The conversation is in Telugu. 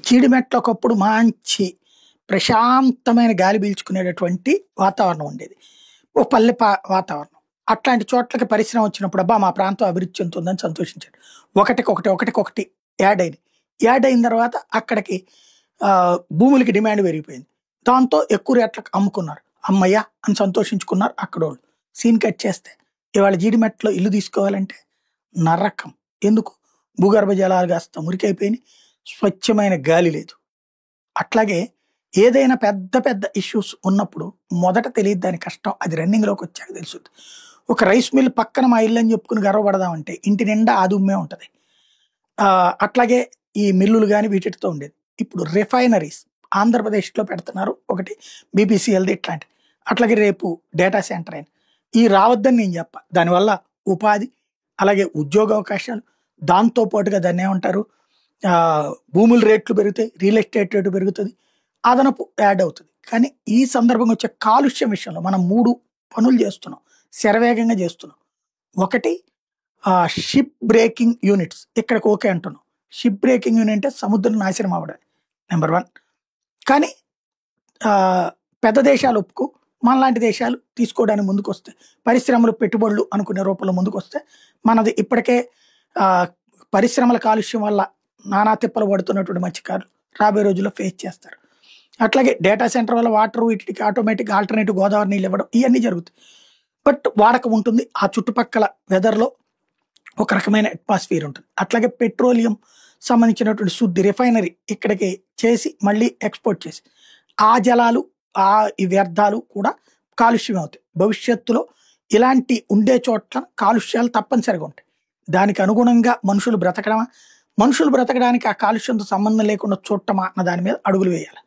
జీడిమెట్ల ఒకప్పుడు మంచి ప్రశాంతమైన గాలి పీల్చుకునేటటువంటి వాతావరణం ఉండేది. ఓ పల్లె వాతావరణం. అట్లాంటి చోట్లకి పరిశ్రమ వచ్చినప్పుడు అబ్బా! మా ప్రాంతం అభివృద్ధి చెందుతుందని సంతోషించారు. ఒకటికొకటి యాడ్ అయినాయి. యాడ్ అయిన తర్వాత అక్కడికి భూములకి డిమాండ్ పెరిగిపోయింది. దాంతో ఎక్కువ రేట్లకు అమ్ముకున్నారు. హమ్మయ్య! అని సంతోషించుకున్నారు అక్కడోళ్ళు. సీన్ కట్ చేస్తే ఇవాళ జీడిమెట్లో ఇల్లు తీసుకోవాలంటే నరకం. ఎందుకు? భూగర్భ జలాలు కాస్త మురికైపోయినాయి. స్వచ్ఛమైన గాలి లేదు. అట్లాగే ఏదైనా పెద్ద పెద్ద ఇష్యూస్ ఉన్నప్పుడు మొదట తెలియదు దాని కష్టం. అది రన్నింగ్‌లోకి వచ్చాక తెలుస్తుంది. ఒక రైస్ మిల్ పక్కన మా ఇల్లు అని చెప్పుకొని గర్వపడదామంటే ఇంటి నిండా ఆ దుమ్మే ఉంటది. అట్లాగే ఈ మిల్లులు గాని వీటితో ఉండేది. ఇప్పుడు రిఫైనరీస్ ఆంధ్రప్రదేశ్‌లో పెడుతున్నారు. ఒకటి బీపీసీఎల్‌ది ఇట్లాంటివి. అట్లాగే రేపు డేటా సెంటర్ అని. ఈ రావద్దని నేను చెప్పా. దానివల్ల ఉపాధి, అలాగే ఉద్యోగ అవకాశాలు, దాంతో పాటుగా దాన్నేమంటారు భూముల రేట్లు పెరుగుతాయి, రియల్ ఎస్టేట్ రేటు పెరుగుతుంది, అదనపు యాడ్ అవుతుంది. కానీ ఈ సందర్భంగా వచ్చే కాలుష్యం విషయంలో మనం 3 పనులు చేస్తున్నాం. శరవేగంగా చేస్తున్నాం. ఒకటి షిప్ బ్రేకింగ్ యూనిట్స్. ఇక్కడికి ఓకే అంటున్నాం. షిప్ బ్రేకింగ్ యూనిట్ అంటే సముద్రం నాశనం అవ్వడం నెంబర్ 1. కానీ పెద్ద దేశాలు ఒప్పుకు మనలాంటి దేశాలు తీసుకోవడానికి ముందుకొస్తాయి. పరిశ్రమలు పెట్టుబడులు అనుకునే రూపంలో ముందుకొస్తే మనది ఇప్పటికే పరిశ్రమల కాలుష్యం వల్ల నానా తిప్పలు పడుతున్నటువంటి మత్స్యకారులు రాబోయే రోజుల్లో ఫేస్ చేస్తారు. అట్లాగే డేటా సెంటర్ వల్ల వాటర్ వీటికి ఆటోమేటిక్ ఆల్టర్నేటివ్ గోదావరి నీళ్ళు ఇవ్వడం ఇవన్నీ జరుగుతాయి. బట్ వాడకం ఉంటుంది. ఆ చుట్టుపక్కల వెదర్లో ఒక రకమైన అట్మాస్ఫియర్ ఉంటుంది. అట్లాగే పెట్రోలియం సంబంధించినటువంటి శుద్ధి రిఫైనరీ ఇక్కడికి చేసి మళ్ళీ ఎక్స్పోర్ట్ చేసి ఆ జలాలు ఈ వ్యర్థాలు కూడా కాలుష్యం అవుతాయి. భవిష్యత్తులో ఇలాంటి ఉండే చోట్ల కాలుష్యాలు తప్పనిసరిగా ఉంటాయి. దానికి అనుగుణంగా మనుషులు బ్రతకడమా, మనుషులు బ్రతకడానికి ఆ కాలుష్యంతో సంబంధం లేకుండా చూడటమా అన్న దాని మీద అడుగులు వేయాలి.